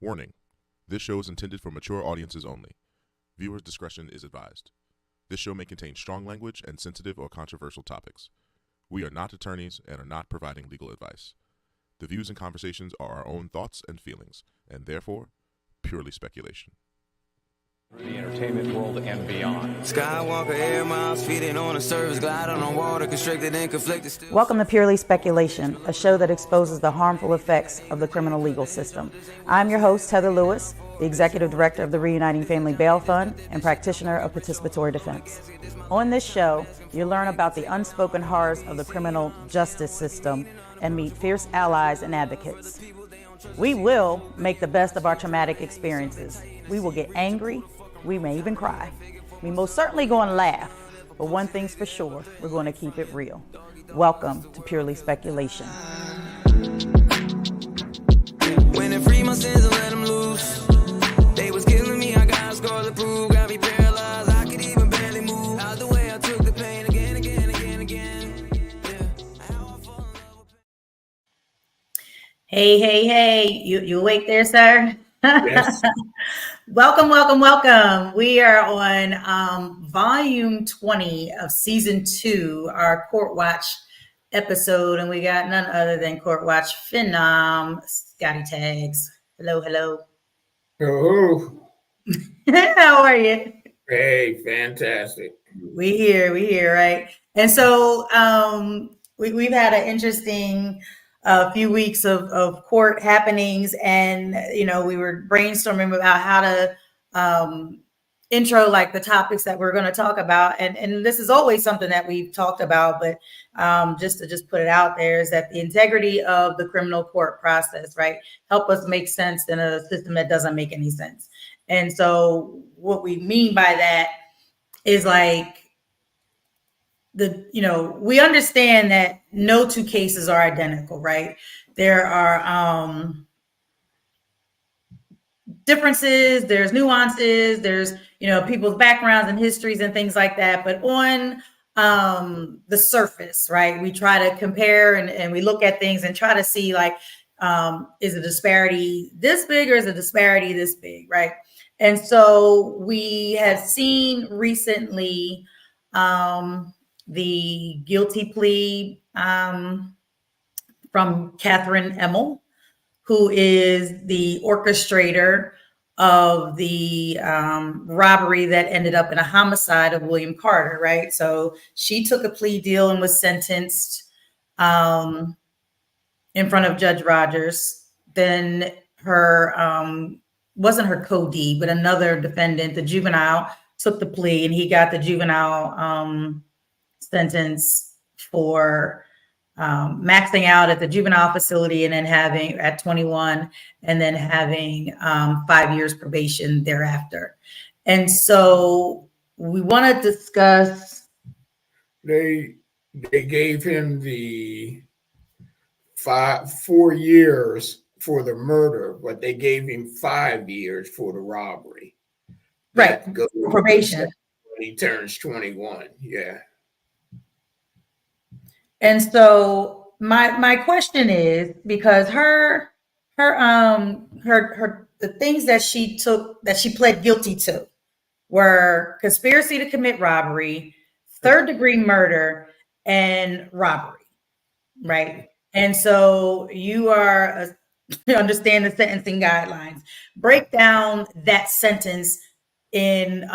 Warning: this show is intended for mature audiences only. Viewers' discretion is advised. This show may contain strong language and sensitive or controversial topics. We are not attorneys and are not providing legal advice. The views and conversations are our own thoughts and feelings, and therefore, purely speculation. The entertainment world and beyond. Skywalker, air miles, feeding on a surface, glide on the water, constricted and conflicted. Welcome to Purely Speculation, a show that exposes the harmful effects of the criminal legal system. I'm your host, Heather Lewis, the Executive Director of the Reuniting Family Bail Fund and practitioner of participatory defense. On this show, you learn about the unspoken horrors of the criminal justice system and meet fierce allies and advocates. We will make the best of our traumatic experiences. We will get angry. We may even cry. We most certainly going to laugh, but one thing's for sure, we're going to keep it real. Welcome to Purely Speculation. When they free my sins and let them loose, they was killing me, I got scars to prove, got me paralyzed, I could even barely move. Out the way I took the pain again. Hey, you awake there, sir? Yes. Welcome. We are on volume 20 of season 2, our Court Watch episode, and we got none other than Court Watch Phenom, Scotty Tags. Hello. Oh, How are you? hey, fantastic. We here, right? And so we've had an interesting few weeks of court happenings, and we were brainstorming about how to intro like the topics that we're going to talk about, and this is always something that we've talked about, but just to put it out there is that the integrity of the criminal court process, right, help us make sense in a system that doesn't make any sense. And so what we mean by that is like we understand that no two cases are identical, right? There are differences, there's nuances, there's people's backgrounds and histories and things like that. But on the surface, right, we try to compare and we look at things and try to see like, is a disparity this big or is a disparity this big, right? And so we have seen recently the guilty plea from Catherine Emmel, who is the orchestrator of the robbery that ended up in a homicide of William Carter, right? So she took a plea deal and was sentenced in front of Judge Rogers. Then her, wasn't her co-D, but another defendant, the juvenile, took the plea, and he got the juvenile sentence for maxing out at the juvenile facility and then having at 21 and then having 5 years probation thereafter. And so we want to discuss. They gave him the 4 years for the murder, but they gave him 5 years for the robbery. Right, That goes probation. when he turns 21. Yeah. And so my question is, because her the things that she pled guilty to were conspiracy to commit robbery, third-degree murder, and robbery, right? And so you understand the sentencing guidelines. Break down that sentence in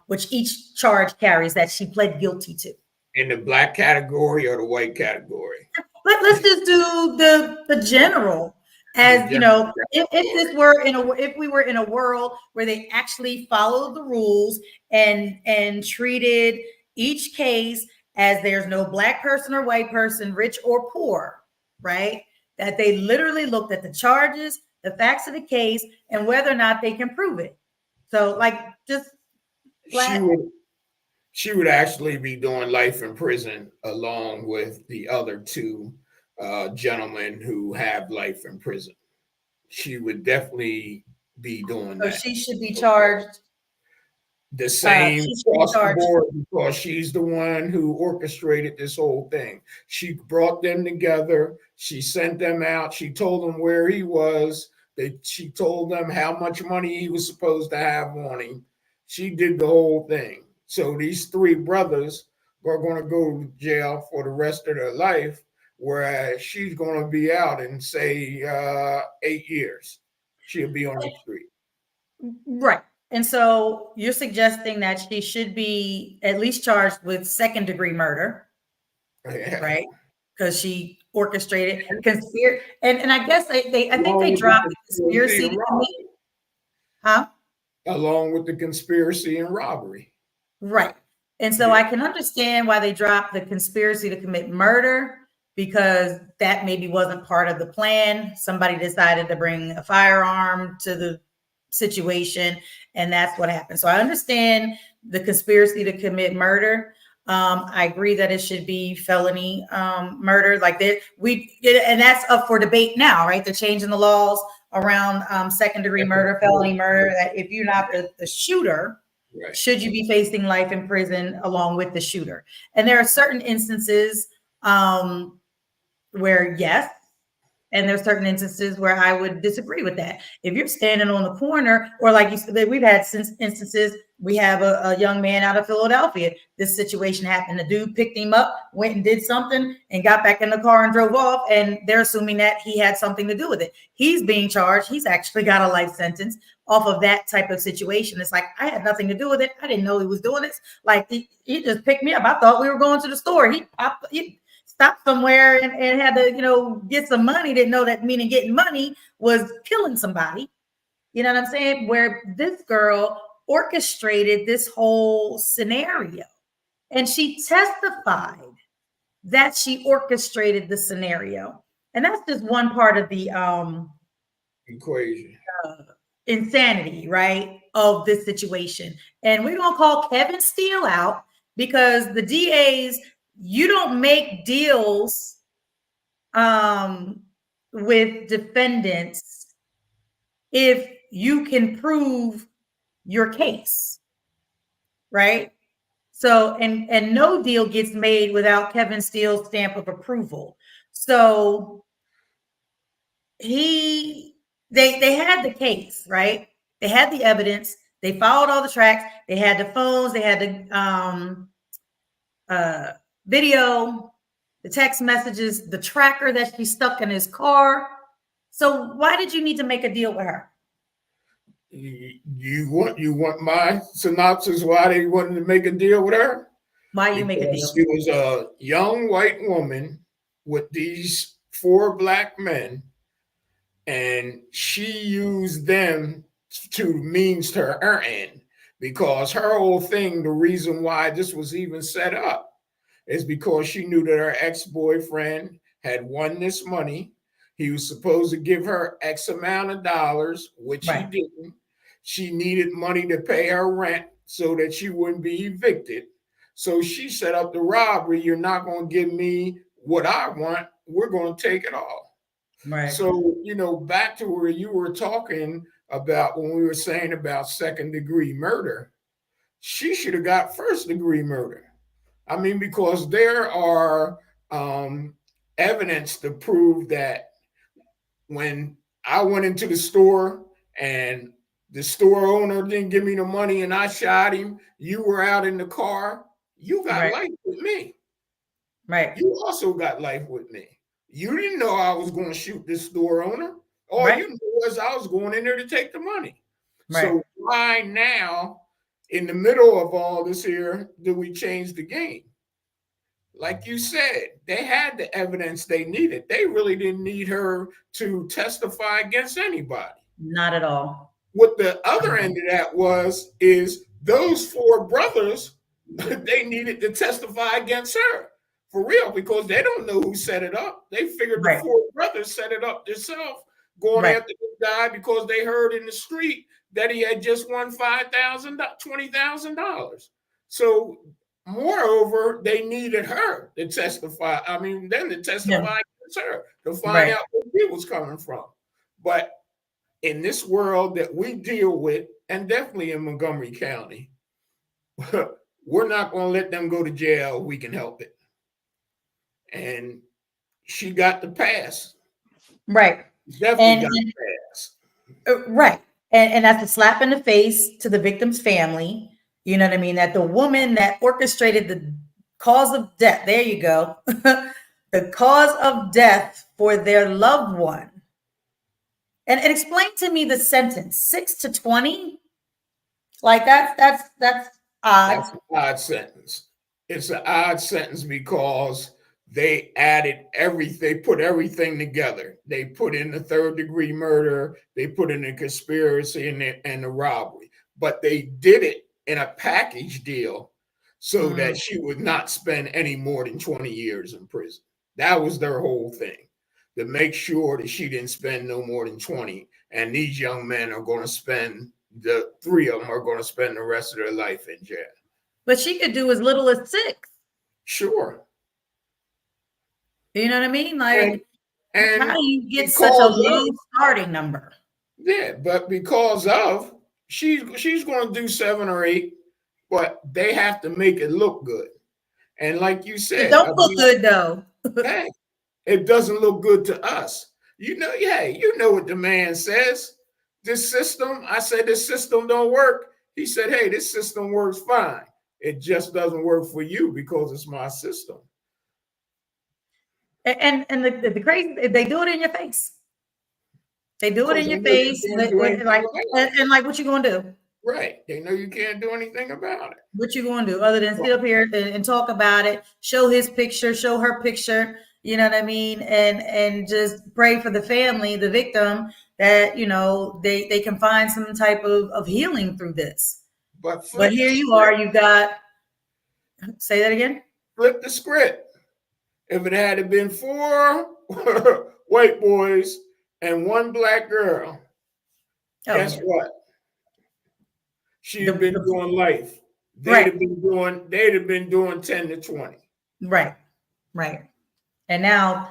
which each charge carries that she pled guilty to. In the black category or the white category? Let's just do the general. As if we were in a world where they actually followed the rules and treated each case as there's no black person or white person, rich or poor, right? That they literally looked at the charges, the facts of the case, and whether or not they can prove it. So like just She would actually be doing life in prison along with the other two gentlemen who have life in prison. She would definitely be doing that. So she should be charged the same across the board because she's the one who orchestrated this whole thing. She brought them together. She sent them out. She told them where he was, She told them how much money he was supposed to have on him. She did the whole thing. So these three brothers are going to go to jail for the rest of their life, whereas she's going to be out in, say, 8 years. She'll be on the street. Right. And so you're suggesting that she should be at least charged with second-degree murder, right? Because she orchestrated conspiracy, and I guess I think they dropped the conspiracy to commit. Huh? Along with the conspiracy and robbery. Right. And so I can understand why they dropped the conspiracy to commit murder, because that maybe wasn't part of the plan. Somebody decided to bring a firearm to the situation, and that's what happened. So I understand the conspiracy to commit murder. I agree that it should be felony murder, like that. And that's up for debate now, right? They're changing the laws around second-degree murder, felony murder. That if you're not the shooter, right, should you be facing life in prison along with the shooter? And there are certain instances where yes, and there's certain instances where I would disagree with that. If you're standing on the corner, or like you said, we've had instances. We have a young man out of Philadelphia. This situation happened. The dude picked him up, went and did something, and got back in the car and drove off. And they're assuming that he had something to do with it. He's being charged. He's actually got a life sentence off of that type of situation. It's like, I had nothing to do with it. I didn't know he was doing this. Like he just picked me up. I thought we were going to the store. He stopped somewhere and had to, get some money. Didn't know that meaning getting money was killing somebody. You know what I'm saying? Where this girl orchestrated this whole scenario, and she testified that she orchestrated the scenario. And that's just one part of the equation, insanity, right, of this situation. And we're going to call Kevin Steele out, because the DAs, you don't make deals with defendants if you can prove your case, right? So, and no deal gets made without Kevin Steele's stamp of approval. So they had the case, right? They had the evidence. They followed all the tracks. They had the phones. They had the video, the text messages, the tracker that she stuck in his car. So why did you need to make a deal with her? You want my synopsis why they wanted to make a deal with her? Why you make a deal? She was a young white woman with these 4 black men, and she used them to means to her end, because her whole thing, the reason why this was even set up, is because she knew that her ex-boyfriend had won this money. He was supposed to give her X amount of dollars, which he didn't. She needed money to pay her rent so that she wouldn't be evicted. So she set up the robbery. You're not going to give me what I want. We're going to take it all. Right. So, back to where you were talking about when we were saying about second-degree murder, she should have got first-degree murder. I mean, because there are evidence to prove that when I went into the store and the store owner didn't give me the money and I shot him, you were out in the car, you got life with me. Right. You also got life with me. You didn't know I was going to shoot this store owner. All you knew was I was going in there to take the money. Right. So why now, in the middle of all this here, do we change the game? Like you said, they had the evidence they needed. They really didn't need her to testify against anybody. Not at all. What the other end of that is those 4 brothers, they needed to testify against her for real, because they don't know who set it up. They figured the 4 brothers set it up themselves, going after this guy because they heard in the street that he had just won $5,000, $20,000. So moreover, they needed her to testify. I mean, them to testify against her to find out where he was coming from. But in this world that we deal with, and definitely in Montgomery County, we're not going to let them go to jail if we can help it. And she got the pass. Right. Definitely got the pass. Right. And that's a slap in the face to the victim's family. You know what I mean? That the woman that orchestrated the cause of death, there you go, the cause of death for their loved one. And explain to me the sentence 6 to 20. Like that's odd. That's an odd sentence. It's an odd sentence because they added everything, they put everything together. They put in the third degree murder, they put in the conspiracy and the robbery, but they did it in a package deal so that she would not spend any more than 20 years in prison. That was their whole thing, to make sure that she didn't spend no more than 20. And these young men are going to spend, the three of them are going to spend the rest of their life in jail. But she could do as little as 6. Sure. You know what I mean? Like, and how do you get such a low starting number? Yeah, but because of she's going to do 7 or 8, but they have to make it look good. And like you said, It don't look good though. Hey, it doesn't look good to us. You know, you know what the man says. This system, I said, this system don't work. He said, hey, this system works fine. It just doesn't work for you because it's my system. And the crazy, they do it in your face. They do it in your face. Like, what you gonna do? Right. They know you can't do anything about it. What you gonna do other than sit up here and talk about it, show his picture, show her picture, you know what I mean? And just pray for the family, the victim, that, you know, they can find some type of healing through this. But here you are, you got, say that again? Flip the script. If it had been 4 white boys and 1 black girl, guess what? She'd have been doing life. They'd have been doing 10 to 20. Right. And now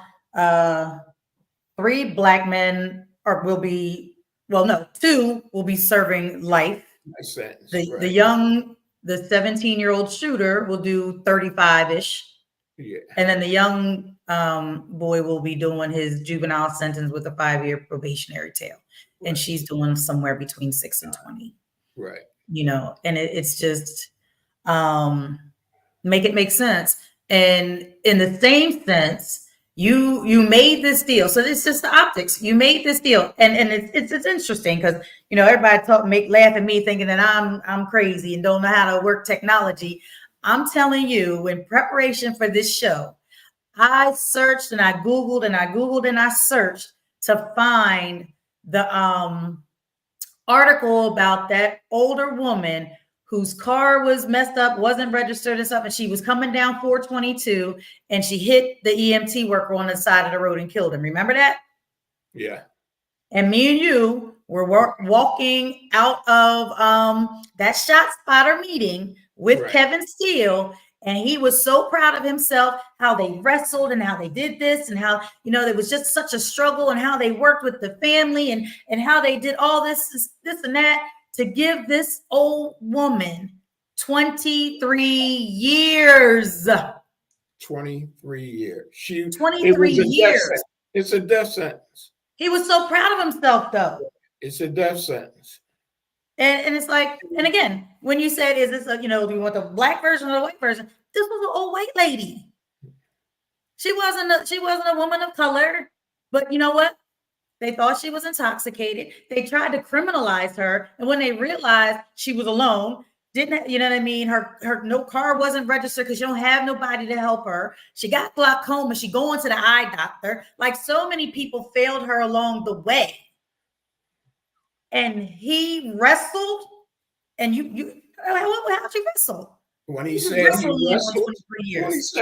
3 black men will be 2 will be serving life. Nice sentence. The 17-year-old shooter will do 35-ish. Yeah. And then the young boy will be doing his juvenile sentence with a 5-year probationary tail. Right. And she's doing somewhere between 6 and 20. Right. You know, and it's just make it make sense. And in the same sense, you made this deal. So it's just the optics. You made this deal. And it's interesting because, you know, everybody laugh at me thinking that I'm crazy and don't know how to work technology. I'm telling you, in preparation for this show, I searched and I Googled and I Googled and I searched to find the article about that older woman whose car was messed up, wasn't registered and stuff, and she was coming down 422 and she hit the EMT worker on the side of the road and killed him. Remember that? Yeah. And me and you were walking out of that ShotSpotter meeting with Kevin Steele, and he was so proud of himself, how they wrestled and how they did this and how, you know, there was just such a struggle and how they worked with the family and how they did all this and that to give this old woman 23 years. 23 years. 23 years. It's a death sentence. He was so proud of himself, though. It's a death sentence. And it's like, and again, when you said, is this do you want the black version or the white version? This was an old white lady. She wasn't a woman of color, but you know what? They thought she was intoxicated. They tried to criminalize her. And when they realized she was alone, you know what I mean? Her no car wasn't registered because she don't have nobody to help her. She got glaucoma. She going to the eye doctor. Like, so many people failed her along the way. And he wrestled, and how'd you wrestle? When he said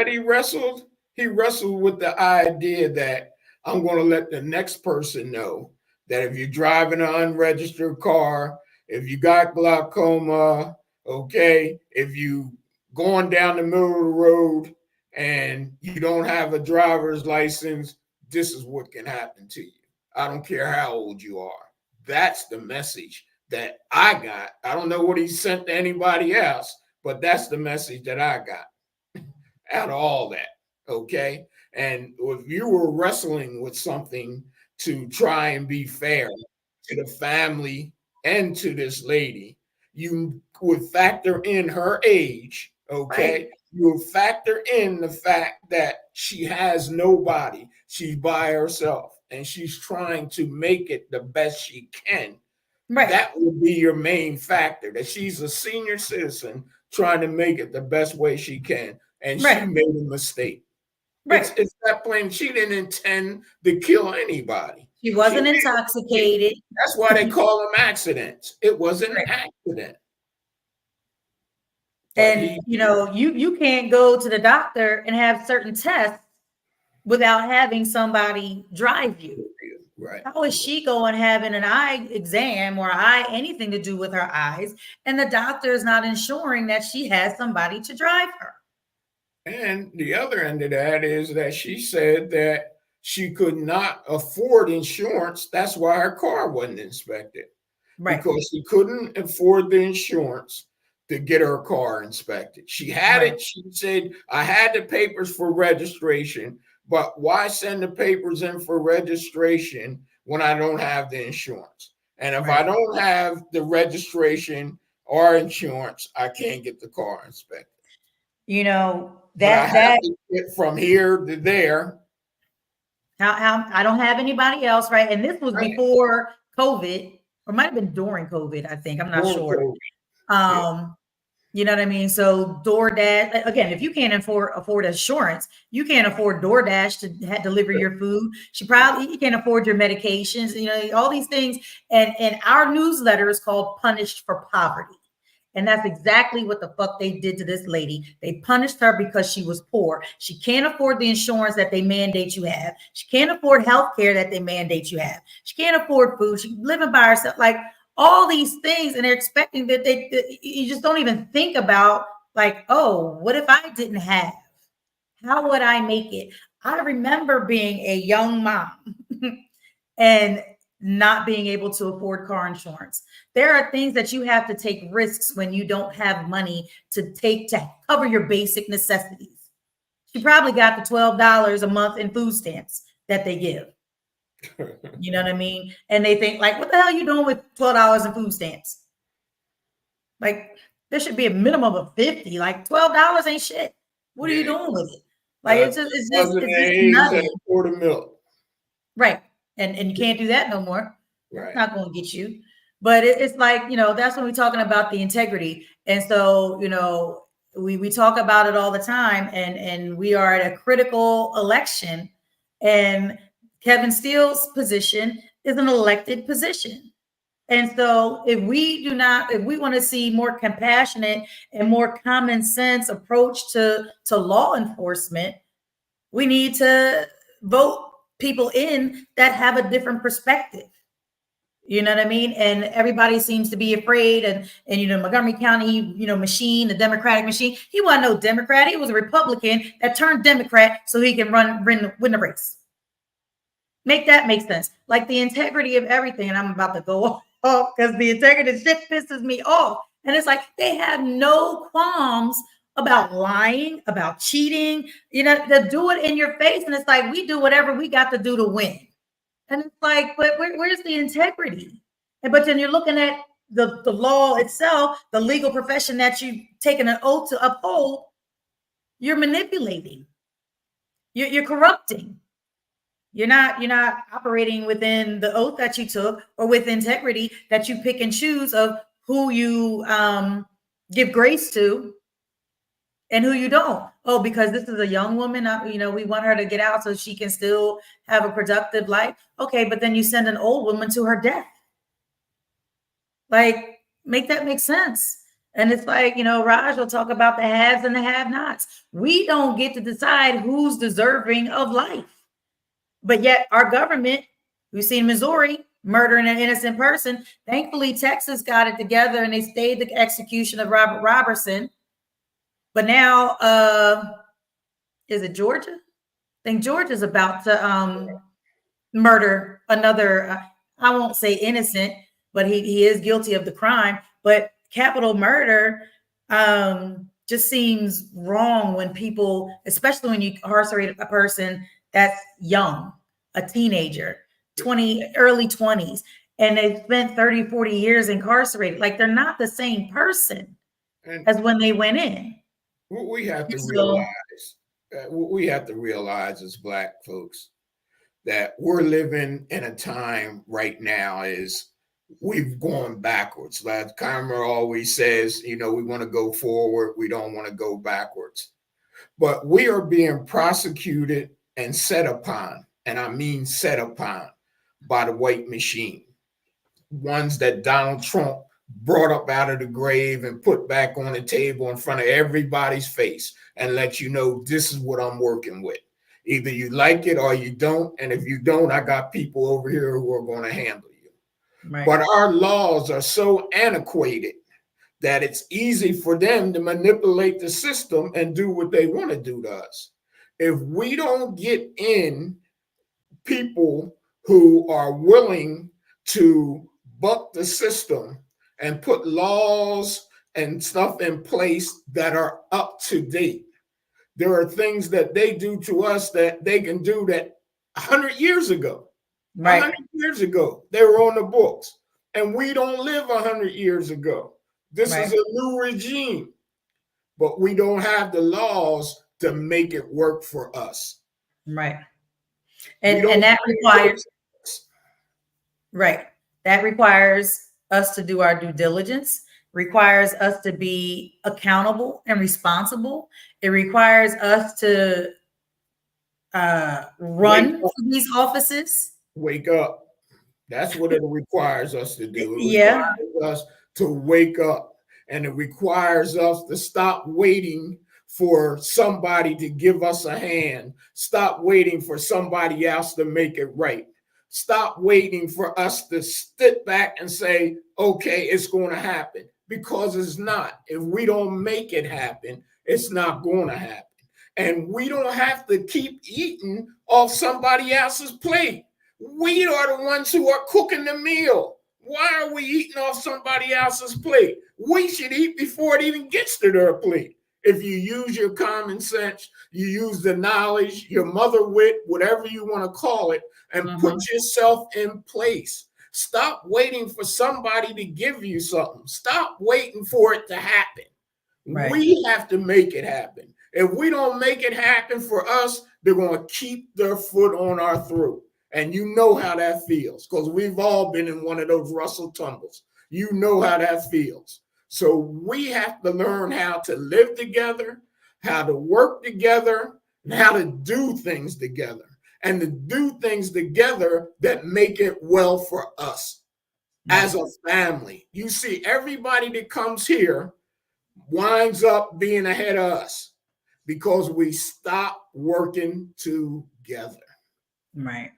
he wrestled, he wrestled with the idea that I'm going to let the next person know that if you're driving an unregistered car, if you got glaucoma, okay, if you going down the middle of the road and you don't have a driver's license, this is what can happen to you. I don't care how old you are. That's the message that I got. I don't know what he sent to anybody else, but that's the message that I got out of all that, okay? And if you were wrestling with something to try and be fair to the family and to this lady, you would factor in her age, okay? Right. You would factor in the fact that she has nobody. She's by herself and she's trying to make it the best she can. Right. That would be your main factor, that she's a senior citizen trying to make it the best way she can. And Right. she made a mistake. Right. It's that plain. She didn't intend to kill anybody. She wasn't intoxicated. That's why they call them accidents. It was an accident. But And you can't go to the doctor and have certain tests without having somebody drive you. Right. How is she going having an eye exam or anything to do with her eyes, and the doctor is not ensuring that she has somebody to drive her? And the other end of that is that she said that she could not afford insurance. That's why her car wasn't inspected. Right. Because she couldn't afford the insurance to get her car inspected. She had Right. it. She said, I had the papers for registration, but why send the papers in for registration when I don't have the insurance? And if I don't have the registration or insurance, I can't get the car inspected. That get from here to there. How I don't have anybody else, right? And this was before COVID, or might have been during COVID, I think. I'm not sure. You know what I mean? So DoorDash, again, if you can't afford insurance, you can't afford DoorDash to deliver your food. You can't afford your medications, all these things. And our newsletter is called Punished for Poverty. And that's exactly what the fuck they did to this lady. They punished her because she was poor. She can't afford the insurance that they mandate you have. She can't afford health care that they mandate you have. She can't afford food. She's living by herself. Like all these things. And they're expecting that you just don't even think about like, oh, what if I didn't have? How would I make it? I remember being a young mom and not being able to afford car insurance. There are things that you have to take risks when you don't have money to cover your basic necessities. She probably got the $12 a month in food stamps that they give. You know what I mean? And they think like, what the hell are you doing with $12 in food stamps? Like there should be a minimum of 50. Like $12 ain't shit. What are you doing with it? Like it's just nothing. Quart of milk. Right. And you can't do that no more. Right. It's not going to get you. But it's like, that's when we're talking about the integrity. And so, we talk about it all the time, and we are at a critical election, and Kevin Steele's position is an elected position. And so if we want to see more compassionate and more common sense approach to law enforcement, we need to vote people in that have a different perspective. You know what I mean? And everybody seems to be afraid. And Montgomery County, machine, the Democratic machine. He wasn't no Democrat. He was a Republican that turned Democrat so he can win the race. Make that make sense. Like the integrity of everything. And I'm about to go off because the integrity shit pisses me off. And it's like they have no qualms about lying, about cheating, they do it in your face. And it's like, we do whatever we got to do to win. And it's like, but where's the integrity? But then you're looking at the law itself, the legal profession that you've taken an oath to uphold, you're manipulating. You're corrupting. You're not operating within the oath that you took or with integrity that you pick and choose of who you give grace to and who you don't. Oh, because this is a young woman, we want her to get out so she can still have a productive life. Okay, but then you send an old woman to her death. Like, make that make sense. And it's like, Raj will talk about the haves and the have-nots. We don't get to decide who's deserving of life. But yet our government, we've seen Missouri murdering an innocent person. Thankfully, Texas got it together and they stayed the execution of Robert Robertson. But now, is it Georgia? I think Georgia's about to murder another, I won't say innocent, but he is guilty of the crime. But capital murder just seems wrong when people, especially when you incarcerate a person that's young, a teenager, early 20s. and they spent 30, 40 years incarcerated. Like, they're not the same person And as when they went in. we have to So- realize as Black folks that we're living in a time right now is we've gone backwards. Like Kamala always says, we want to go forward. We don't want to go backwards. But we are being prosecuted and set upon, and I mean set upon, by the white machine. Ones that Donald Trump brought up out of the grave and put back on the table in front of everybody's face and let you know, this is what I'm working with. Either you like it or you don't. And if you don't, I got people over here who are going to handle you. Right. But our laws are so antiquated that it's easy for them to manipulate the system and do what they want to do to us. If we don't get in people who are willing to buck the system and put laws and stuff in place that are up to date, there are things that they do to us that they can do that 100 years ago. Right. 100 years ago, they were on the books. And we don't live 100 years ago. This is a new regime. But we don't have the laws to make it work for us. Right. And that requires, right. That requires us to do our due diligence, requires us to be accountable and responsible. It requires us to run for these offices. Wake up. That's what it requires us to do. It requires us to wake up. And it requires us to stop waiting for somebody to give us a hand. Stop waiting for somebody else to make it right. Stop waiting for us to sit back and say, okay, it's going to happen. Because it's not. If we don't make it happen, it's not going to happen. And we don't have to keep eating off somebody else's plate. We are the ones who are cooking the meal. Why are we eating off somebody else's plate? We should eat before it even gets to their plate. If you use your common sense, you use the knowledge, your mother wit, whatever you want to call it, and put yourself in place. Stop waiting for somebody to give you something. Stop waiting for it to happen. Right. We have to make it happen. If we don't make it happen for us, they're going to keep their foot on our throat. And you know how that feels because we've all been in one of those Russell tumbles. You know how that feels. So we have to learn how to live together, how to work together, and how to do things together. And to do things together that make it well for us as a family. You see, everybody that comes here winds up being ahead of us because we stop working together. Right.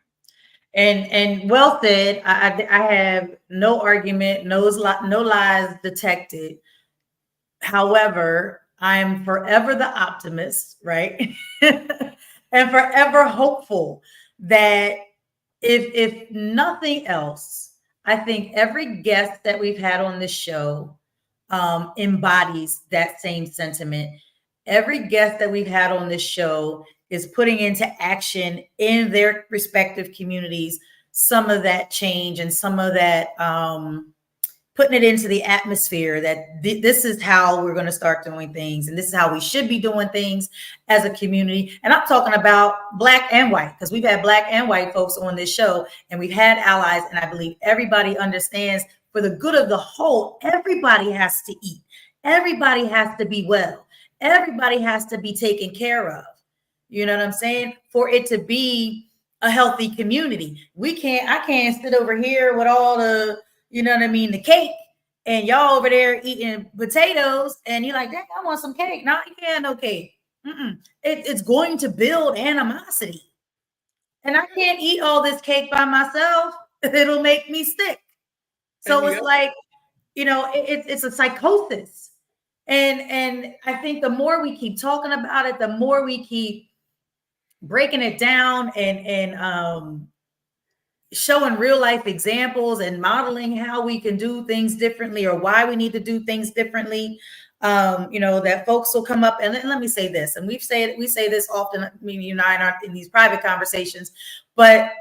And well said. I have no argument, no lies detected. However, I'm forever the optimist, right? And forever hopeful that if nothing else, I think every guest that we've had on this show embodies that same sentiment. Every guest that we've had on this show is putting into action in their respective communities some of that change and some of that putting it into the atmosphere that this is how we're going to start doing things and this is how we should be doing things as a community. And I'm talking about Black and white because we've had Black and white folks on this show and we've had allies, and I believe everybody understands for the good of the whole, everybody has to eat. Everybody has to be well. Everybody has to be taken care of. You know what I'm saying? For it to be a healthy community. I can't sit over here with all the, you know what I mean, the cake, and y'all over there eating potatoes, and you're like, dang, I want some cake. No, you can't, no cake. It's going to build animosity. And I can't eat all this cake by myself. It'll make me sick. So it's like, you know, it's a psychosis. And I think the more we keep talking about it, the more we keep breaking it down and showing real life examples and modeling how we can do things differently or why we need to do things differently. You know, that folks will come up and let me say this, and we say this often. I mean, you and I are in these private conversations, but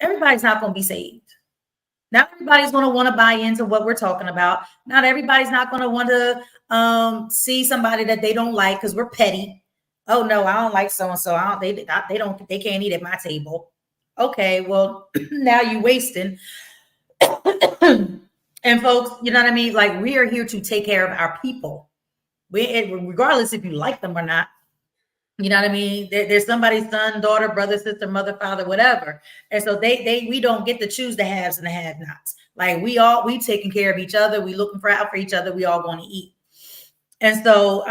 everybody's not going to be saved. Not everybody's going to want to buy into what we're talking about. Not everybody's not going to want to see somebody that they don't like because we're petty. Oh no, I don't like so and so. They can't eat at my table. Okay, well now you wasting. And folks, you know what I mean? Like, we are here to take care of our people. Regardless if you like them or not. You know what I mean? There's somebody's son, daughter, brother, sister, mother, father, whatever. And so we don't get to choose the haves and the have-nots. Like, we taking care of each other. We looking out for each other. We all going to eat. And so,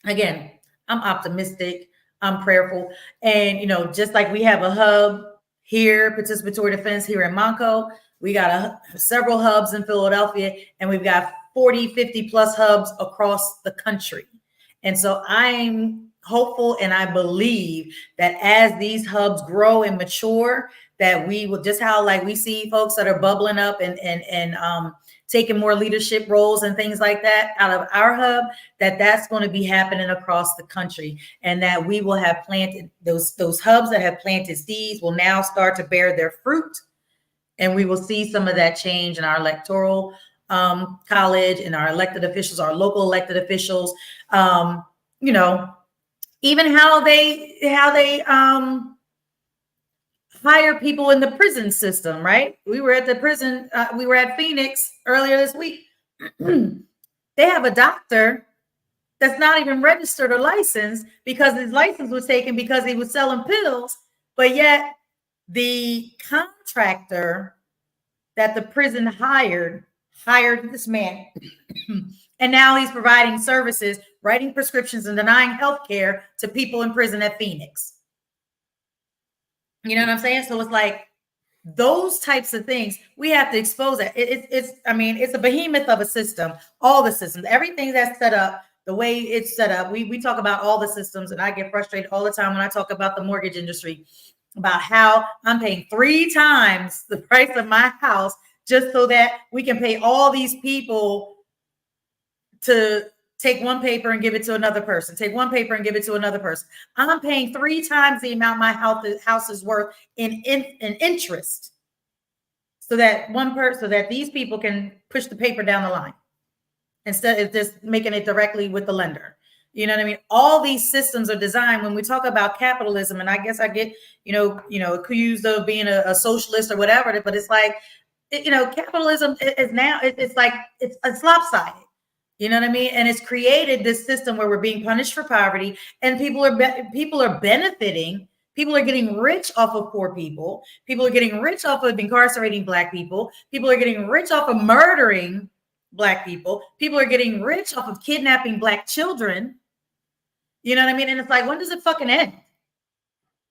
again, I'm optimistic. I'm prayerful. And, you know, just like we have a hub here, Participatory Defense here in Monco, we got several hubs in Philadelphia, and we've got 40, 50 plus hubs across the country. And so I'm hopeful, and I believe that as these hubs grow and mature, that we will, just how like we see folks that are bubbling up and taking more leadership roles and things like that out of our hub, that's going to be happening across the country, and that we will have planted those hubs that have planted seeds will now start to bear their fruit. And we will see some of that change in our electoral college, and our elected officials, our local elected officials, you know, even how they hire people in the prison system, right? We were at the prison, we were at Phoenix earlier this week. They have a doctor that's not even registered or licensed because his license was taken because he was selling pills, but yet the contractor that the prison hired this man. And now he's providing services, writing prescriptions, and denying health care to people in prison at Phoenix. You know what I'm saying? So it's like those types of things, we have to expose it. It's a behemoth of a system, all the systems, everything that's set up, the way it's set up. We talk about all the systems, and I get frustrated all the time when I talk about the mortgage industry, about how I'm paying 3 times the price of my house just so that we can pay all these people to take one paper and give it to another person, take one paper and give it to another person. I'm paying 3 times the amount my house is worth in interest, so that these people can push the paper down the line instead of just making it directly with the lender. You know what I mean? All these systems are designed, when we talk about capitalism, and I guess I get, accused of being a socialist or whatever, but it's like, capitalism is now, it's like, it's lopsided. You know what I mean? And it's created this system where we're being punished for poverty, and people are benefiting. People are getting rich off of poor people. People are getting rich off of incarcerating Black people. People are getting rich off of murdering Black people. People are getting rich off of kidnapping Black children. You know what I mean? And it's like, when does it fucking end?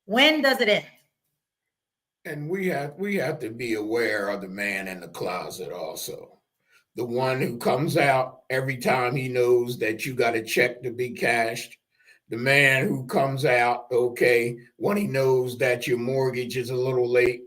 When does it end? And we have to be aware of the man in the closet also. The one who comes out every time he knows that you got a check to be cashed. The man who comes out, okay, when he knows that your mortgage is a little late.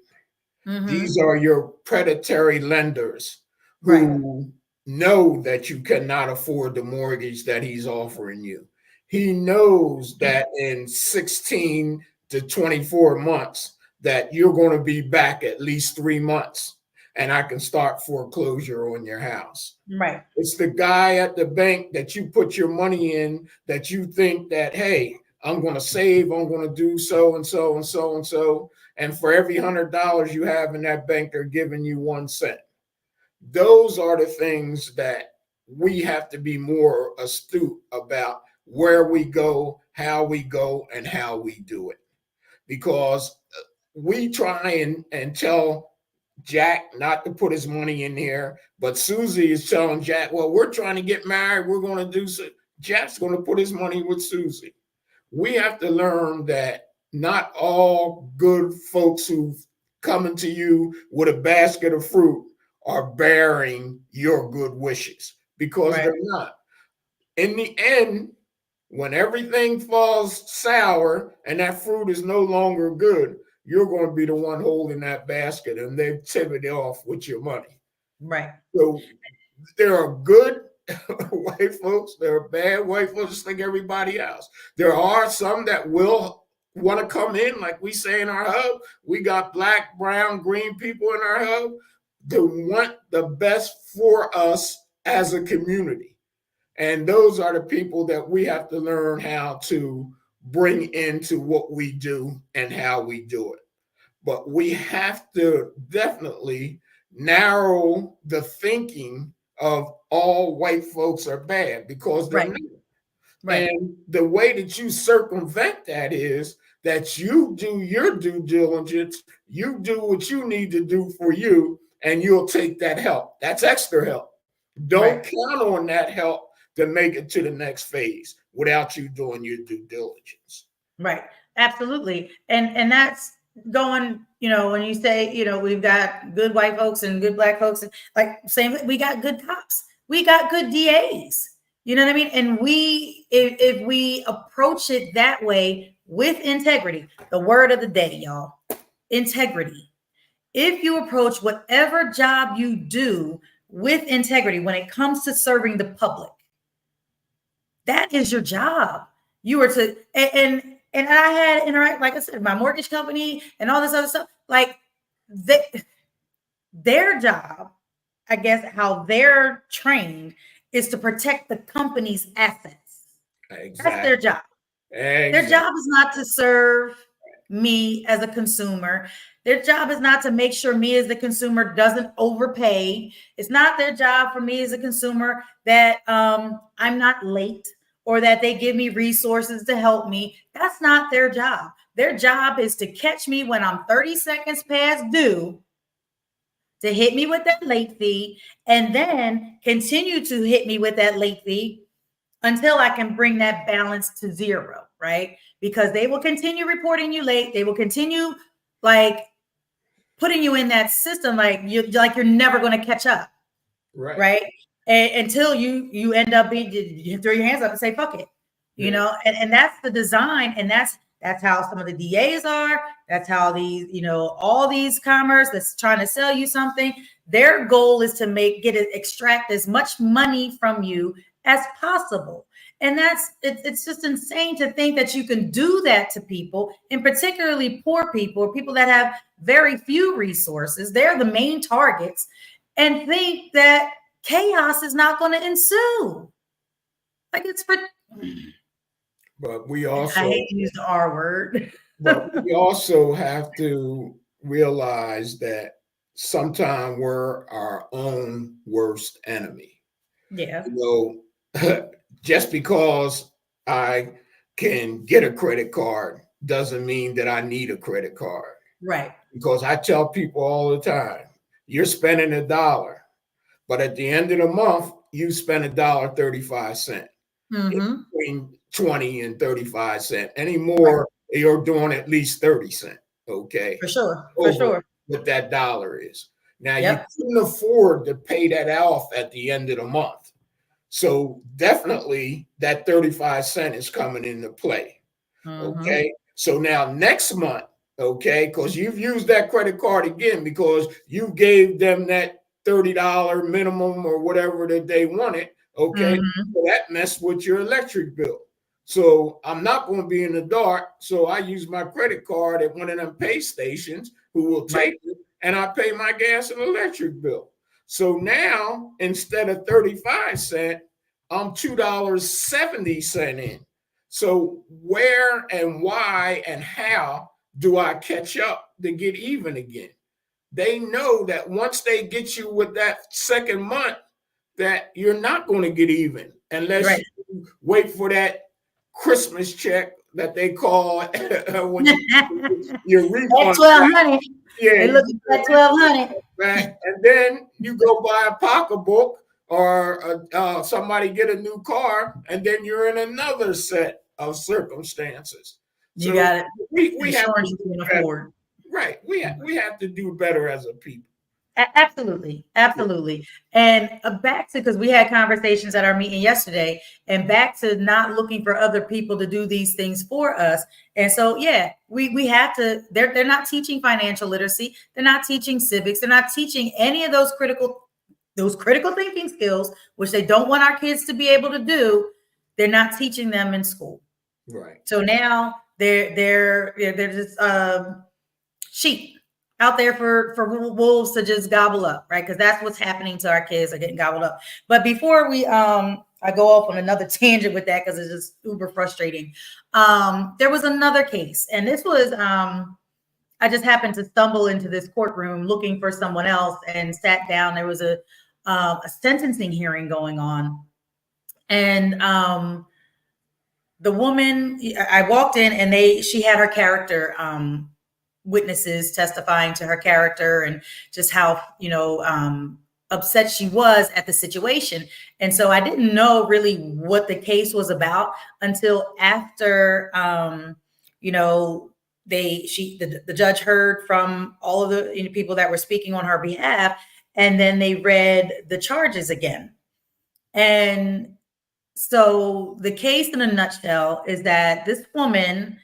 Mm-hmm. These are your predatory lenders who know that you cannot afford the mortgage that he's offering you. He knows that in 16 to 24 months that you're going to be back at least 3 months, and I can start foreclosure on your house. Right. It's the guy at the bank that you put your money in, that you think that, hey, I'm going to save, I'm going to do so and so and so and so. And for every $100 you have in that bank, they're giving you 1 cent. Those are the things that we have to be more astute about, where we go, and how we do it. Because we try and tell Jack not to put his money in here, but Susie is telling Jack, well, we're trying to get married, we're going to do so. Jack's going to put his money with Susie. We have to learn that not all good folks who've come to you with a basket of fruit are bearing your good wishes, because they're not. In the end, when everything falls sour and that fruit is no longer good, you're going to be the one holding that basket, and they've tipped it off with your money. Right. So there are good white folks, there are bad white folks, just like everybody else. There are some that will want to come in, like we say in our hub. We got Black, brown, green people in our hub. to want the best for us as a community. And those are the people that we have to learn how to bring into what we do and how we do it. But we have to definitely narrow the thinking of all white folks are bad, because they're Right. not. Right. And the way that you circumvent that is that you do your due diligence, you do what you need to do for you, and you'll take that help. That's extra help. Don't Right. count on that help to make it to the next phase without you doing your due diligence. Right. Absolutely. And that's going, when you say, we've got good white folks and good black folks, and like same, we got good cops, we got good DAs. You know what I mean? And if we approach it that way with integrity, the word of the day, y'all, integrity. If you approach whatever job you do with integrity when it comes to serving the public, that is your job. You were to, and I had interact, like I said, my mortgage company and all this other stuff, like their job, I guess, how they're trained is to protect the company's assets. Exactly. That's their job. Exactly. Their job is not to serve me as a consumer. Their job is not to make sure me as the consumer doesn't overpay. It's not their job for me as a consumer that I'm not late or that they give me resources to help me. That's not their job. Their job is to catch me when I'm 30 seconds past due, to hit me with that late fee, and then continue to hit me with that late fee until I can bring that balance to zero, right? Because they will continue reporting you late. They will continue like putting you in that system like you're never going to catch up, right? And until you end up you throw your hands up and say fuck it, and that's the design, and that's how some of the DAs are. That's how these, all these commerce that's trying to sell you something. Their goal is to extract as much money from you as possible. And it's just insane to think that you can do that to people, and particularly poor people or people that have very few resources. They're the main targets, and think that chaos is not going to ensue. Like but we also, I hate to use the R word. but we also have to realize that sometimes we're our own worst enemy. Yeah. Just because I can get a credit card doesn't mean that I need a credit card. Right. Because I tell people all the time, you're spending $1, but at the end of the month, you spend $1.35 between 20 and 35 cents. Any more, you're doing at least 30 cents. Okay. For sure. What that dollar is. Now, you couldn't afford to pay that off at the end of the month. So definitely that 35 cents is coming into play. Okay. So now next month, okay, because you've used that credit card again because you gave them that $30 minimum or whatever that they wanted. Okay. So that messed with your electric bill. So I'm not going to be in the dark. So I use my credit card at one of them pay stations who will take it, and I pay my gas and electric bill. So now instead of 35 cents, I'm $2.70 in. So where and why and how do I catch up to get even again? They know that once they get you with that second month, that you're not going to get even unless you wait for that Christmas check that they call when your refund. That's $1,200. Yeah, they look at $1,200. Right, and then you go buy a pocketbook or somebody get a new car, and then you're in another set of circumstances. You got it. We have to you can afford. Right. We have to do better as a people. Absolutely. And back to, because we had conversations at our meeting yesterday, and back to not looking for other people to do these things for us. And so, we have to, they're not teaching financial literacy. They're not teaching civics. They're not teaching any of those critical thinking skills, which they don't want our kids to be able to do. They're not teaching them in school. Right. So now they're just sheep. out there for wolves to just gobble up, right? Because that's what's happening to our kids, are getting gobbled up. But before we I go off on another tangent with that because it's just uber frustrating. There was another case, and this was I just happened to stumble into this courtroom looking for someone else and sat down. There was a sentencing hearing going on, and the woman, I walked in, and she had her character witnesses testifying to her character and just how, upset she was at the situation. And so I didn't know really what the case was about until after, the judge heard from all of the people that were speaking on her behalf, and then they read the charges again. And so the case in a nutshell is that this woman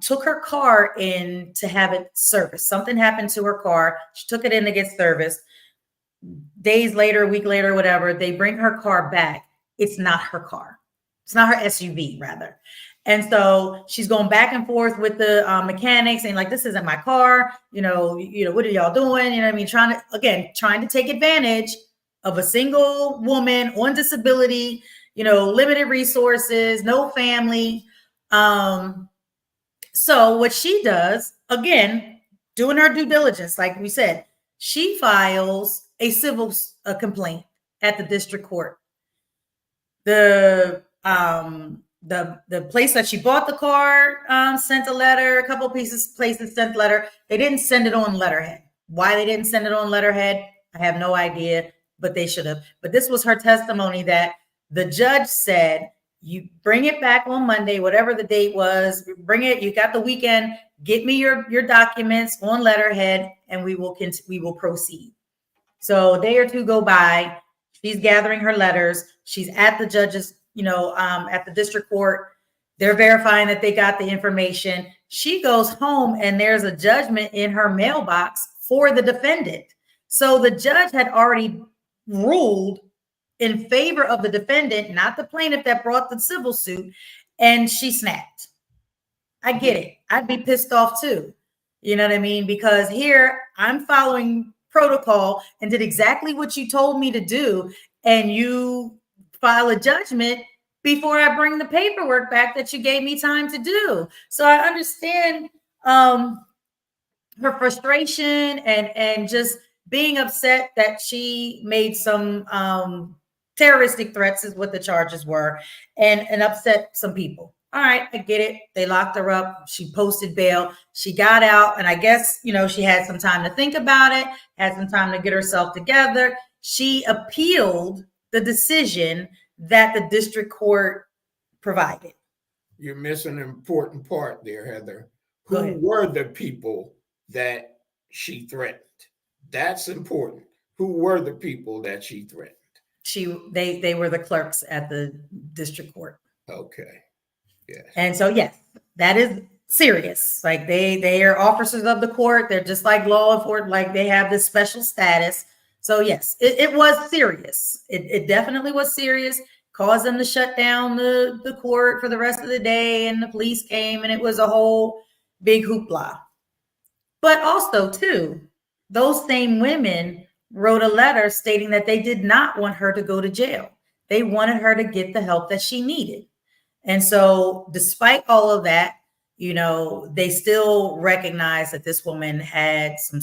took her car in to have it serviced. Something happened to her car. She took it in to get serviced. Days later, a week later, whatever, they bring her car back. It's not her car. It's not her SUV, rather. And so she's going back and forth with the mechanics saying, like, this isn't my car. What are y'all doing? You know what I mean? Trying to take advantage of a single woman on disability, limited resources, no family. So what she does, again, doing her due diligence, like we said, she files a civil complaint at the district court. The place that she bought the car sent a letter. A couple places sent a letter. They didn't send it on letterhead. Why they didn't send it on letterhead, I have no idea, but they should have. But this was her testimony that the judge said, you bring it back on Monday, whatever the date was, bring it. You got the weekend. Get me your documents on letterhead, and we will proceed. So a day or two go by. She's gathering her letters. She's at the judge's, at the district court. They're verifying that they got the information. She goes home, and there's a judgment in her mailbox for the defendant. So the judge had already ruled in favor of the defendant, not the plaintiff that brought the civil suit, and she snapped. I get it. I'd be pissed off too. You know what I mean? Because here I'm following protocol and did exactly what you told me to do, and you file a judgment before I bring the paperwork back that you gave me time to do. So I understand her frustration and just being upset that she made some terroristic threats is what the charges were, and upset some people. All right, I get it. They locked her up. She posted bail. She got out, and I guess, she had some time to think about it, had some time to get herself together. She appealed the decision that the district court provided. You're missing an important part there, Heather. Go Who ahead. were the people that she threatened? That's important. Who were the people that she threatened? They were the clerks at the district court. Okay. Yes. And so, yes, that is serious. Like they are officers of the court. They're just like law enforcement, like they have this special status. So yes, it was serious. It definitely was serious. Caused them to shut down the court for the rest of the day, and the police came, and it was a whole big hoopla. But also, too, those same women wrote a letter stating that they did not want her to go to jail. They wanted her to get the help that she needed. And so despite all of that, they still recognize that this woman had some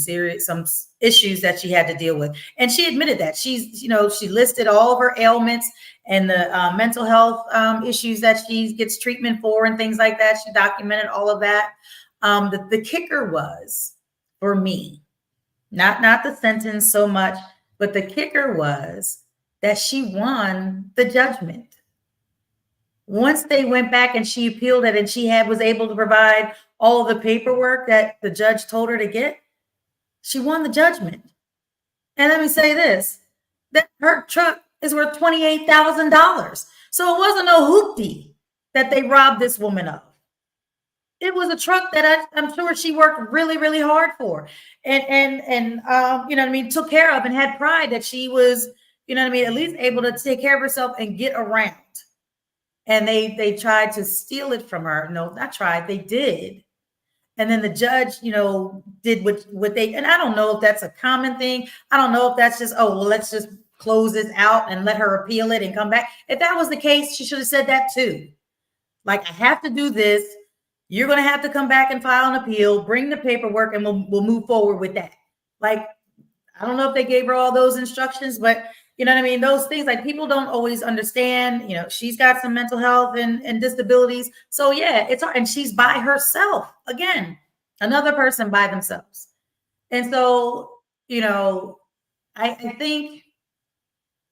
issues that she had to deal with. And she admitted that. She listed all of her ailments and the mental health issues that she gets treatment for and things like that. She documented all of that. The kicker was, for me, not the sentence so much, but the kicker was that she won the judgment. Once they went back and she appealed it, and she was able to provide all of the paperwork that the judge told her to get, she won the judgment. And let me say this, that her truck is worth $28,000. So it wasn't no hoopty that they robbed this woman of. It was a truck that I'm sure she worked really, really hard for, and took care of, and had pride that she was, at least able to take care of herself and get around. And they tried to steal it from her. No, not tried. They did. And then the judge, did what they, and I don't know if that's a common thing. I don't know if that's just, oh, well, let's just close this out and let her appeal it and come back. If that was the case, she should have said that too. Like, I have to do this. You're going to have to come back and file an appeal, bring the paperwork, and we'll move forward with that. Like, I don't know if they gave her all those instructions, but you know what I mean? Those things, like, people don't always understand, she's got some mental health and disabilities. So yeah, it's hard. And she's by herself. Again, another person by themselves. And so, I think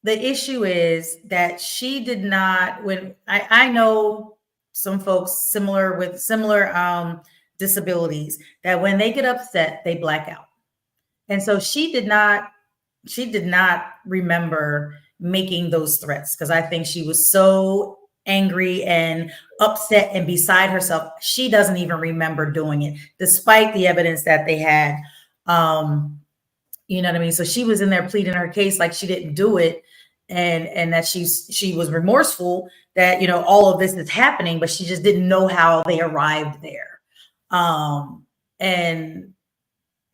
the issue is that she did not, when I know some folks with similar disabilities, that when they get upset, they black out. And so she did not remember making those threats, because I think she was so angry and upset and beside herself. She doesn't even remember doing it, despite the evidence that they had. You know what I mean? So she was in there pleading her case like she didn't do it, and that she was remorseful that, all of this is happening, but she just didn't know how they arrived there. And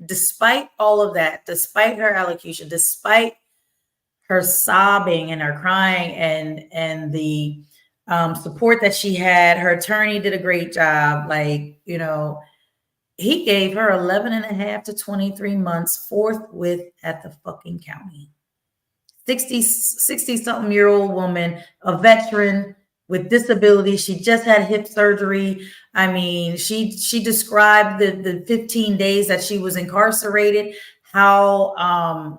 despite all of that, despite her allocution, despite her sobbing and her crying and the support that she had, her attorney did a great job. Like, he gave her 11.5 to 23 months forthwith at the fucking county. 60-something-year-old woman, a veteran with disability. She just had hip surgery. I mean, she described the 15 days that she was incarcerated, how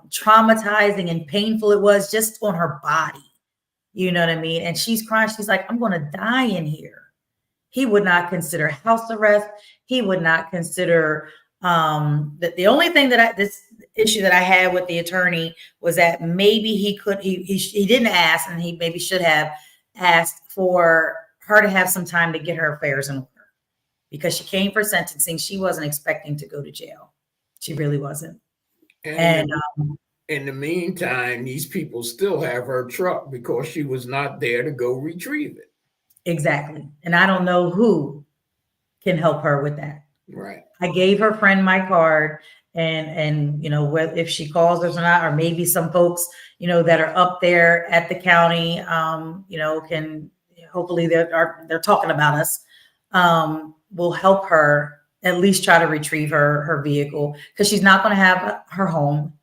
traumatizing and painful it was just on her body. You know what I mean? And she's crying. She's like, I'm going to die in here. He would not consider house arrest. He would not consider that. The only thing this issue that I had with the attorney was that maybe he didn't ask, and he maybe should have asked for her to have some time to get her affairs in order, because she came for sentencing. She wasn't expecting to go to jail. She really wasn't. And in the meantime, these people still have her truck because she was not there to go retrieve it. Exactly. And I don't know who can help her with that. Right. I gave her friend my card, and if she calls us or not, or maybe some folks, that are up there at the county, can, hopefully they're talking about us, will help her at least try to retrieve her vehicle, because she's not going to have her home.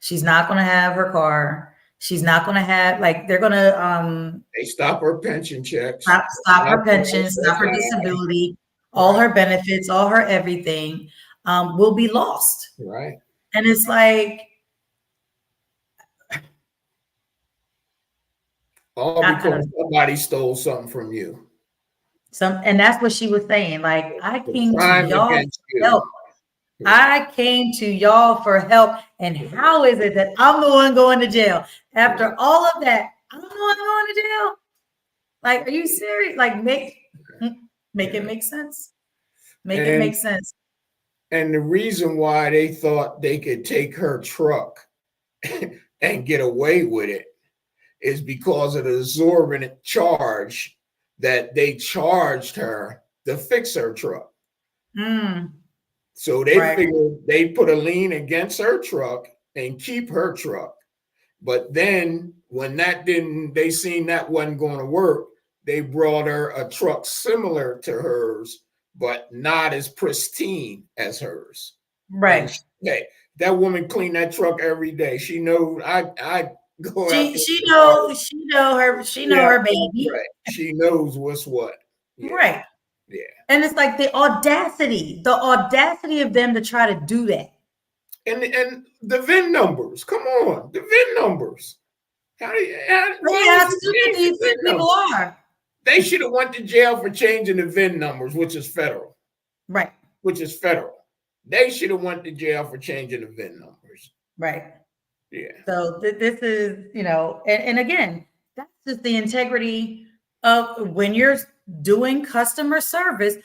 She's not going to have her car. She's not going to have, they're going to they stop her pension checks, stop her pension, stop her disability, all her benefits, all her everything will be lost. Right. And it's like, all because somebody stole something from you. And that's what she was saying. Like, I came to y'all for help. I came to y'all for help. And how is it that I'm the one going to jail? After all of that, I'm the one going to jail. Like, are you serious? Like, make it make sense. It make sense. And the reason why they thought they could take her truck and get away with it is because of the exorbitant charge that they charged her to fix her truck. So they figured they put a lien against her truck and keep her truck. But then when they seen that wasn't going to work, they brought her a truck similar to hers, but not as pristine as hers. Right. Hey, that woman cleaned that truck every day. She knows I go out. She know her baby. Right. She knows what's what. Yeah. Right. Yeah. And it's like the audacity of them to try to do that. And the VIN numbers. Come on, the VIN numbers. How stupid these people are. They should have went to jail for changing the VIN numbers, which is federal. Right. Which is federal. They should have went to jail for changing the VIN numbers. Right. Yeah. So this is, and again, that's just the integrity of when you're doing customer service.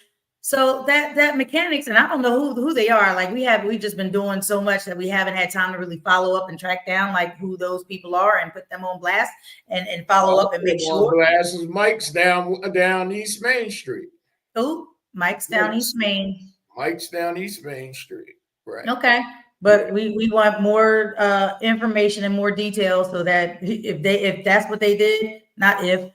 So that mechanics, and I don't know who they are. Like, we've just been doing so much that we haven't had time to really follow up and track down like who those people are and put them on blast and follow up and make sure. Blast is Mike's down East Main Street. Oh, Mike's down East Main. Mike's down East Main Street. Right. Okay. But we want more information and more details so that if that's what they did, not if,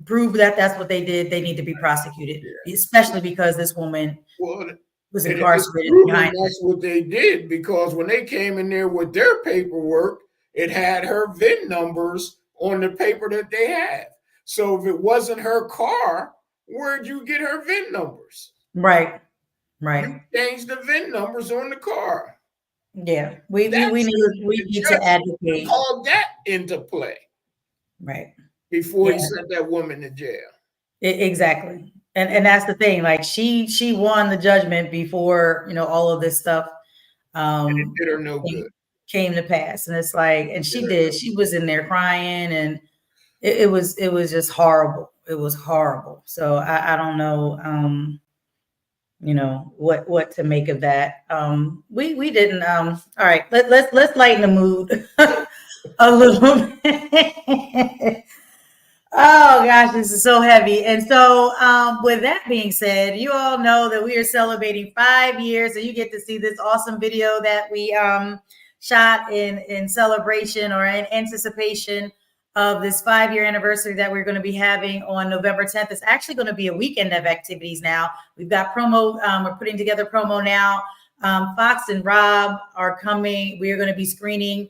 prove that that's what they did, they need to be prosecuted, especially because this woman was incarcerated behind. That's what they did, because when they came in there with their paperwork, it had her VIN numbers on the paper that they had. So if it wasn't her car, where'd you get her VIN numbers? Right. You changed the VIN numbers on the car. Yeah, we need to advocate. Call that into play. Right. Before he sent that woman to jail. Exactly. And that's the thing. Like she won the judgment before, all of this stuff and it did her no good. Came to pass. And it's like, and she did. She was in there crying, and it was just horrible. It was horrible. So I don't know what to make of that. We didn't all right, let's lighten the mood a little bit. Oh gosh, this is so heavy. And so with that being said, you all know that we are celebrating 5 years, so you get to see this awesome video that we shot in celebration or in anticipation of this 5-year anniversary that we're going to be having on November 10th. It's actually going to be a weekend of activities now. We've got promo. We're putting together promo now. Fox and Rob are coming. We are going to be screening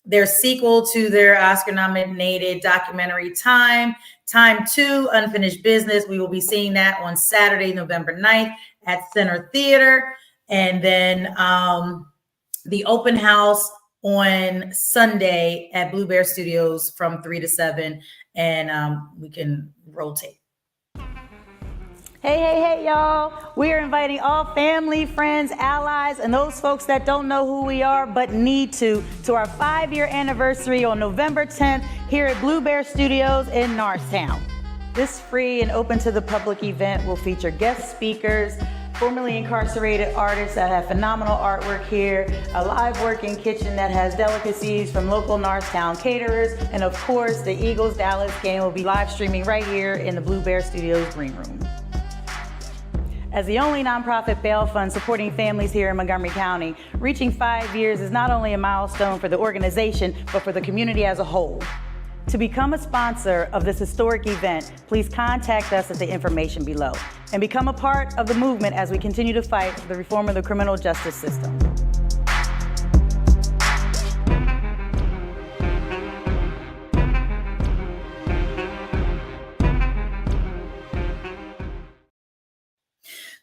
their sequel to their Oscar-nominated documentary Time 2, Unfinished Business. We will be seeing that on Saturday, November 9th at Center Theater. And then the open house on Sunday at Blue Bear Studios from 3 to 7, and we can rotate. Hey, y'all. We are inviting all family, friends, allies, and those folks that don't know who we are but need to our 5-year anniversary on November 10th here at Blue Bear Studios in Norristown. This free and open to the public event will feature guest speakers, formerly incarcerated artists that have phenomenal artwork here, a live working kitchen that has delicacies from local Norristown caterers, and of course, the Eagles-Dallas game will be live streaming right here in the Blue Bear Studios green room. As the only nonprofit bail fund supporting families here in Montgomery County, reaching 5 years is not only a milestone for the organization, but for the community as a whole. To become a sponsor of this historic event, please contact us at the information below and become a part of the movement as we continue to fight for the reform of the criminal justice system.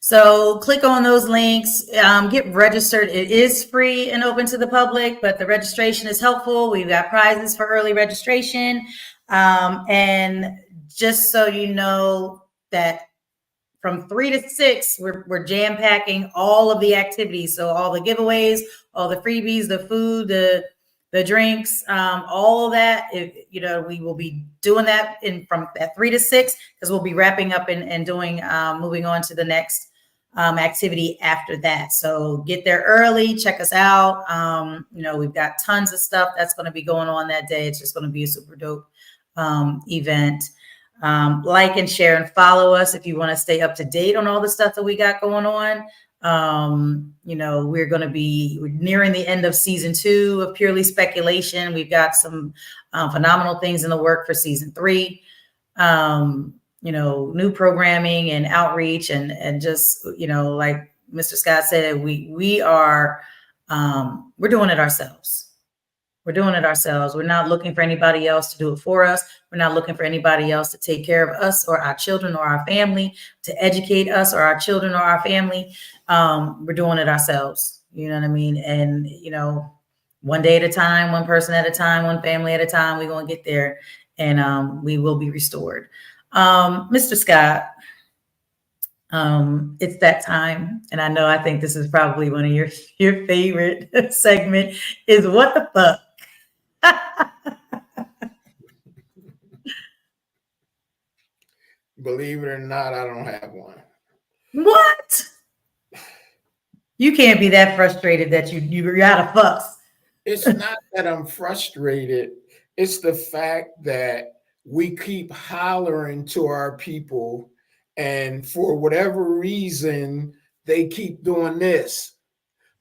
So click on those links, get registered. It is free and open to the public, but the registration is helpful. We've got prizes for early registration. And just so you know that from 3 to 6, we're jam packing all of the activities. So all the giveaways, all the freebies, the food, the drinks, all of that. We will be doing that from at 3 to 6, because we'll be wrapping up and doing moving on to the next activity after that. So get there early, check us out. We've got tons of stuff that's going to be going on that day. It's just going to be a super dope event. Like and share and follow us if you want to stay up to date on all the stuff that we got going on. We're nearing the end of season 2 of Purely Speculation. We've got some phenomenal things in the work for season 3. New programming and outreach and just, like Mr. Scott said, we are, we're doing it ourselves. We're doing it ourselves. We're not looking for anybody else to do it for us. We're not looking for anybody else to take care of us or our children or our family, to educate us or our children or our family. We're doing it ourselves. You know what I mean? And, one day at a time, one person at a time, one family at a time, we're going to get there, and we will be restored. Mr. Scott, it's that time, and I think this is probably one of your favorite segment is What the Fuck? Believe it or not, I don't have one. What? You can't be that frustrated that you're out of fucks. It's not that I'm frustrated. It's the fact that we keep hollering to our people, and for whatever reason, they keep doing this.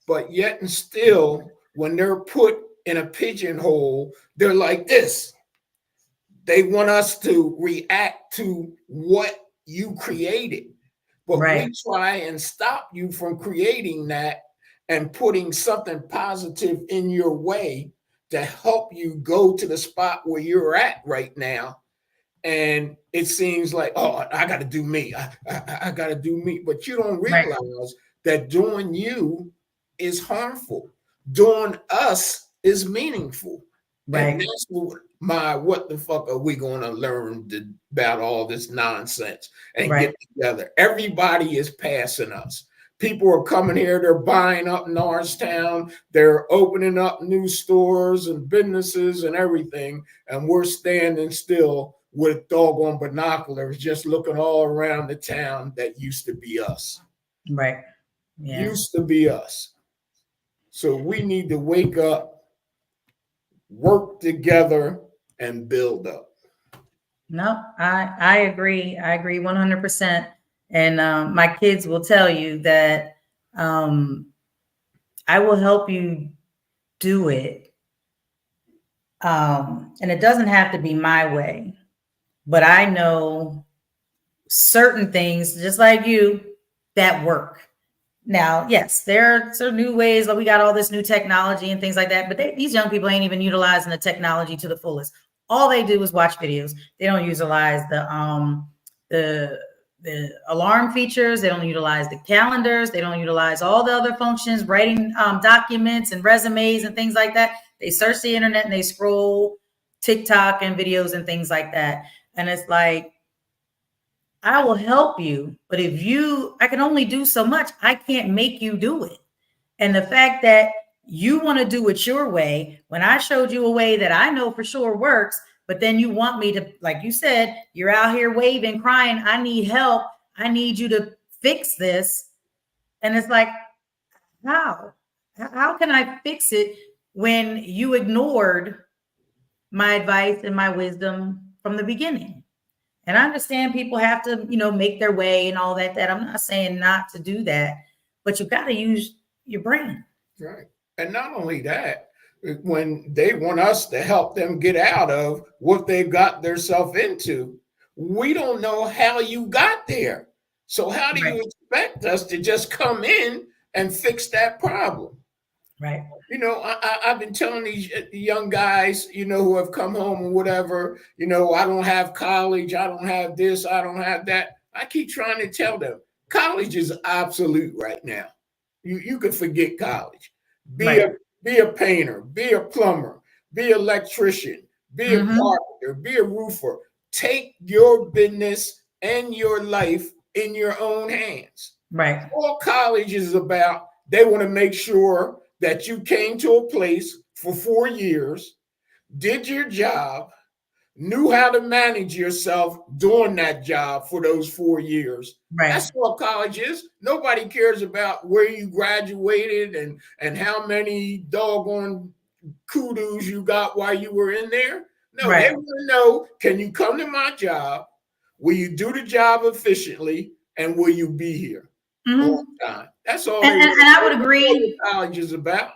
But yet and still, when they're put in a pigeonhole, they're like this. They want us to react to what you created. But Right. we try and stop you from creating that and putting something positive in your way to help you go to the spot where you're at right now. And it seems like, oh, I got to do me. I got to do me. But you don't realize that doing you is harmful. Doing us is meaningful. Right. And that's what the fuck are we going to learn about all this nonsense and get together? Everybody is passing us. People are coming here. They're buying up Norristown. They're opening up new stores and businesses and everything. And we're standing still with doggone binoculars, just looking all around the town that used to be us. Right. Yeah. Used to be us. So we need to wake up, work together, and build up. No, I agree. I agree 100%. And my kids will tell you that I will help you do it. And it doesn't have to be my way, but I know certain things, just like you, that work. Now, yes, there are new ways. Like we got all this new technology and things like that, but these young people ain't even utilizing the technology to the fullest. All they do is watch videos. They don't utilize the alarm features. They don't utilize the calendars. They don't utilize all the other functions, writing documents and resumes and things like that. They search the internet and they scroll TikTok and videos and things like that. And it's like, I will help you, but I can only do so much. I can't make you do it. And the fact that you want to do it your way, when I showed you a way that I know for sure works, but then you want me to, like you said, you're out here waving, crying, I need help. I need you to fix this. And it's like, how can I fix it when you ignored my advice and my wisdom from the beginning? And I understand people have to, make their way and all that. I'm not saying not to do that, but you got to use your brain. Right. And not only that, when they want us to help them get out of what they got themselves into, we don't know how you got there. So how do you expect us to just come in and fix that problem? Right. I've been telling these young guys, who have come home or whatever, I don't have college. I don't have this. I don't have that. I keep trying to tell them college is obsolete right now. You could forget college. Be a painter, be a plumber, be an electrician, be a carpenter, be a roofer. Take your business and your life in your own hands. Right. All college is about, they want to make sure that you came to a place for 4 years, did your job, knew how to manage yourself doing that job for those 4 years. Right. That's what college is. Nobody cares about where you graduated and how many doggone kudos you got while you were in there. No, they want to know, can you come to my job? Will you do the job efficiently? And will you be here all the time? That's all. And I would agree. College is about.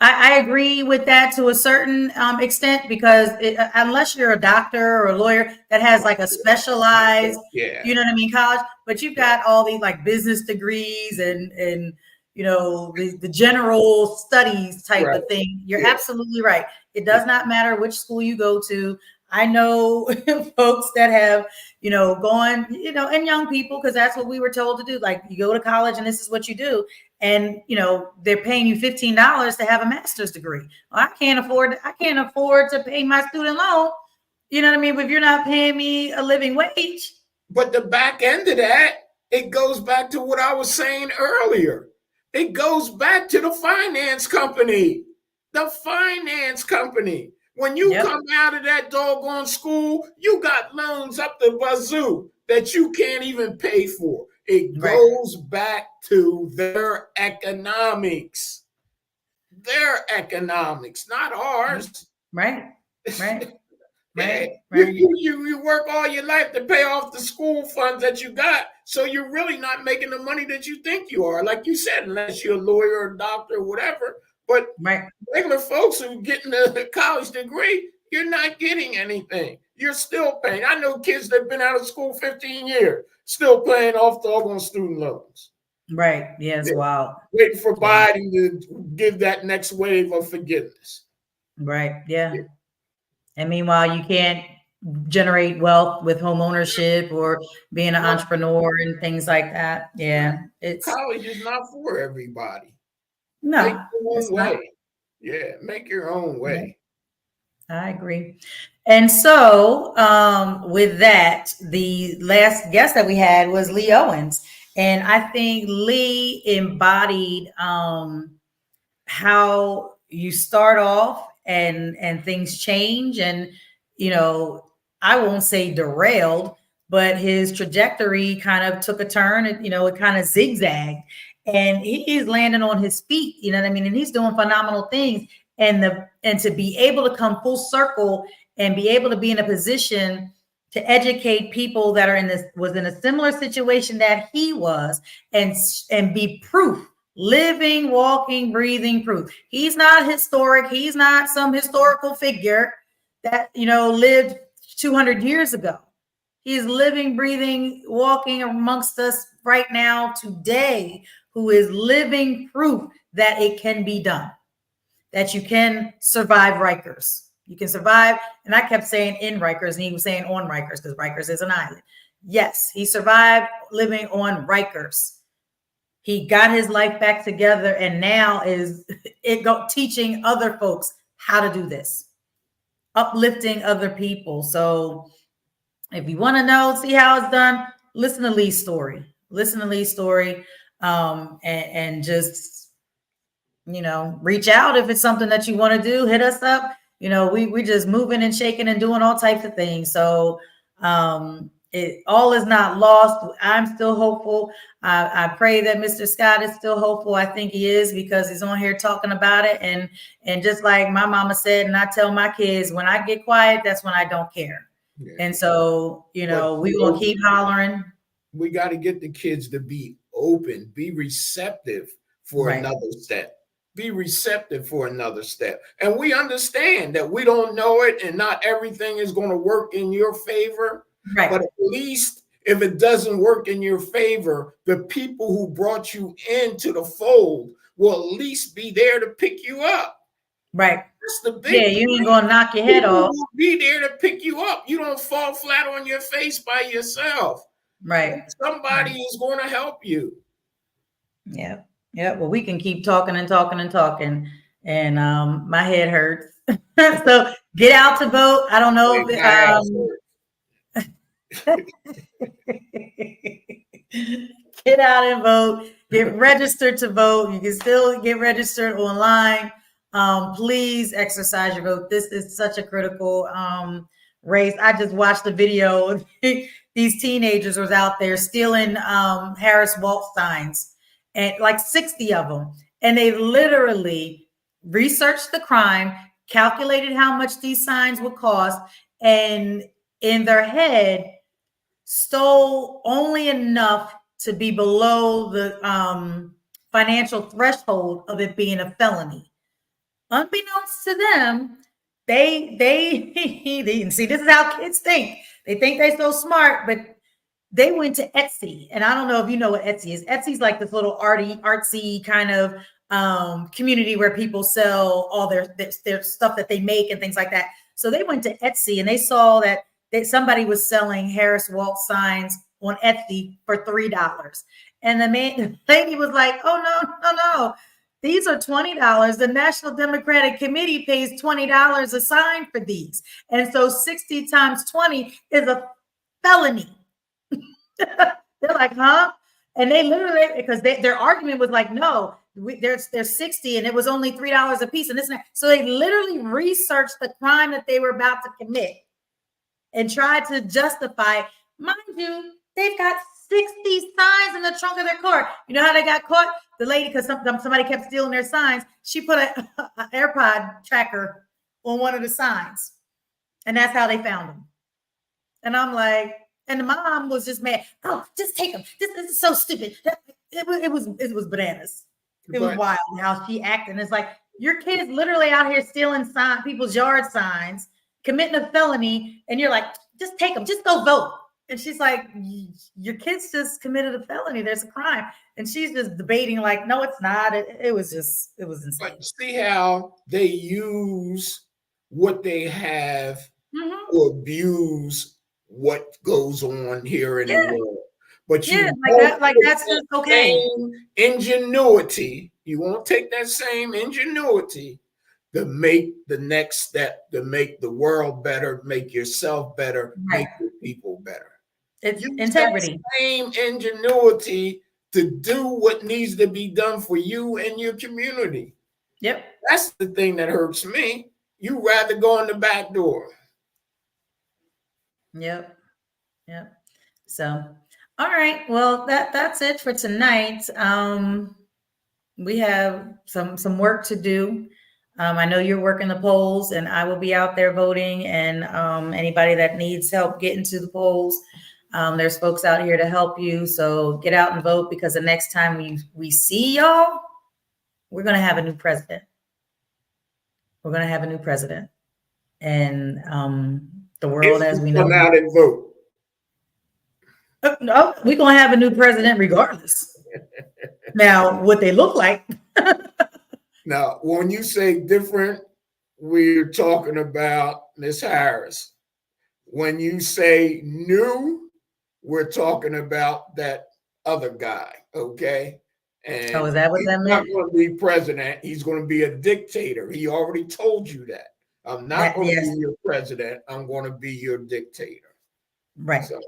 I agree with that to a certain extent, because unless you're a doctor or a lawyer that has like a specialized, college, but you've got all these like business degrees and the general studies type of thing. You're absolutely right. It does not matter which school you go to. I know folks that have, gone, and young people, because that's what we were told to do. Like, you go to college and this is what you do. And, they're paying you $15 to have a master's degree. Well, I can't afford to pay my student loan. You know what I mean? If you're not paying me a living wage. But the back end of that, it goes back to what I was saying earlier. It goes back to the finance company. The finance company. When you come out of that doggone school, you got loans up the wazoo that you can't even pay for. It goes back to their economics. Their economics, not ours. Right. Right. You work all your life to pay off the school funds that you got, so you're really not making the money that you think you are. Like you said, unless you're a lawyer or a doctor or whatever. But Right. regular folks who getting a college degree, you're not getting anything. You're still paying. I know kids that have been out of school 15 years, still paying off doggone student loans. Right. Yes. Yeah. Wow. Waiting for Biden to give that next wave of forgiveness. Right. Yeah. And meanwhile, you can't generate wealth with home ownership or being an entrepreneur and things like that. Yeah. It's College is not for everybody. no, Make your it's own not. way. Yeah, make your own way. I agree. And so with that, the last guest that we had was Lee Owens. And I think Lee embodied how you start off and things change. And, you know, I won't say derailed, but his trajectory kind of took a turn. And, you know, it kind of zigzagged. And he's landing on his feet, you know what I mean? And he's doing phenomenal things. And to be able to come full circle and be able to be in a position to educate people that was in a similar situation that he was, and be proof, living, walking, breathing proof. He's not historic. He's not some historical figure that, you know, lived 200 years ago. He's living, breathing, walking amongst us right now today, who is living proof that it can be done, that you can survive Rikers. You can survive. And I kept saying in Rikers, and he was saying on Rikers, because Rikers is an island. Yes, he survived living on Rikers. He got his life back together, and now is teaching other folks how to do this, uplifting other people. So if you want to know, see how it's done, listen to Lee's story. Listen to Lee's story, and just, you know, reach out if it's something that you want to do. Hit us up. You know, we just moving and shaking and doing all types of things. So it all is not lost. I'm still hopeful. I pray that Mr. Scott is still hopeful. I think he is, because he's on here talking about it. And just like my mama said, and I tell my kids, when I get quiet, that's when I don't care. Yeah. And so, you know, we will keep hollering. We got to get the kids to be open, be receptive for another step. Be receptive for another step. And we understand that we don't know it, and not everything is going to work in your favor. Right. But at least if it doesn't work in your favor, the people who brought you into the fold will at least be there to pick you up. Right. That's the big you ain't going to knock your head off. Will be there to pick you up. You don't fall flat on your face by yourself. Right. Somebody is going to help you. Yeah. Yeah, well, we can keep talking and talking and talking, and my head hurts. So get out to vote. I don't know get out and vote. Get registered to vote. You can still get registered online. Please exercise your vote. This is such a critical race. I just watched the video. These teenagers was out there stealing Harris Waltz signs. And like 60 of them. And they literally researched the crime, calculated how much these signs would cost, and in their head stole only enough to be below the financial threshold of it being a felony. Unbeknownst to them, they see, this is how kids think. They think they're so smart, but they went to Etsy, and I don't know if you know what Etsy is. Etsy's like this little artsy kind of community where people sell all their stuff that they make and things like that. So they went to Etsy, and they saw that somebody was selling Harris Waltz signs on Etsy for $3. And the lady was like, "Oh, no. These are $20. The National Democratic Committee pays $20 a sign for these. And so 60 times 20 is a felony." They're like, huh? And they literally, because their argument was like, no, there's 60 and it was only $3 a piece and this and that. So they literally researched the crime that they were about to commit and tried to justify it. Mind you, they've got 60 signs in the trunk of their car. You know how they got caught? The lady, because somebody kept stealing their signs, she put an AirPod tracker on one of the signs. And that's how they found him. And I'm like, and the mom was just mad. Oh, just take him. This is so stupid. It was bananas. It was wild how she acted. And it's like, your kid is literally out here stealing people's yard signs, committing a felony, and you're like, just take them, just go vote. And she's like, your kid's just committed a felony. There's a crime. And she's just debating like, no, it's not. It was insane. But see how they use what they have to abuse what goes on here in the world. But that's just okay. Ingenuity. You won't take that same ingenuity to make the next step, to make the world better, make yourself better, make your people better. It's integrity. Same ingenuity to do what needs to be done for you and your community. Yep. That's the thing that hurts me. You rather go in the back door. Yep. So, all right. Well, that's it for tonight. We have some work to do. I know you're working the polls, and I will be out there voting. And anybody that needs help getting to the polls, there's folks out here to help you. So get out and vote, because the next time we see y'all, we're going to have a new president. And the world as we know. Come out and vote. No, we're going to have a new president regardless. Now, what they look like. Now, when you say different, we're talking about Ms. Harris. When you say new, we're talking about that other guy, okay? And is that what that meant? He's not going to be president. He's going to be a dictator. He already told you that. I'm not going to be your president. I'm going to be your dictator. Right. So.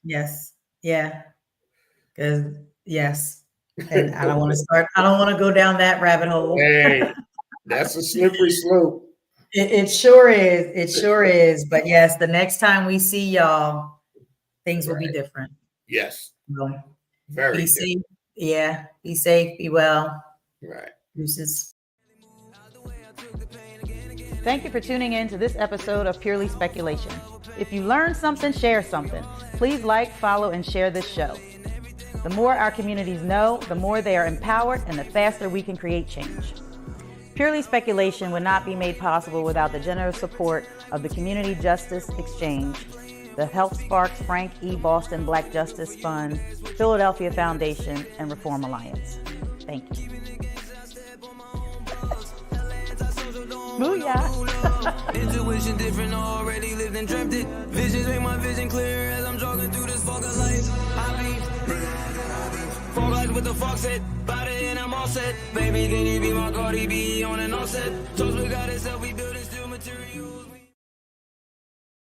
Yes. Yeah. Because, yes. And I don't want to go down that rabbit hole. Hey, that's a slippery slope. It sure is. It sure is. But yes, the next time we see y'all, things will be different. Yes. So, very be different. safe. Yeah. Be safe. Be well. Right. Deuces. Thank you for tuning in to this episode of Purely Speculation. If you learned something, share something. Please like, follow, and share this show. The more our communities know, the more they are empowered, and the faster we can create change. Purely Speculation would not be made possible without the generous support of the Community Justice Exchange, the Health Sparks Frank E. Boston Black Justice Fund, Philadelphia Foundation, and Reform Alliance. Thank you. Booyah! Intuition different, already lived and dreamt it. Visions make my vision clear as I'm jogging through this fog of life. I be fog eyes with the fog set, body and I'm all set. Baby, can you be my Cardi B on an offset? Toast we got itself, we building still materials.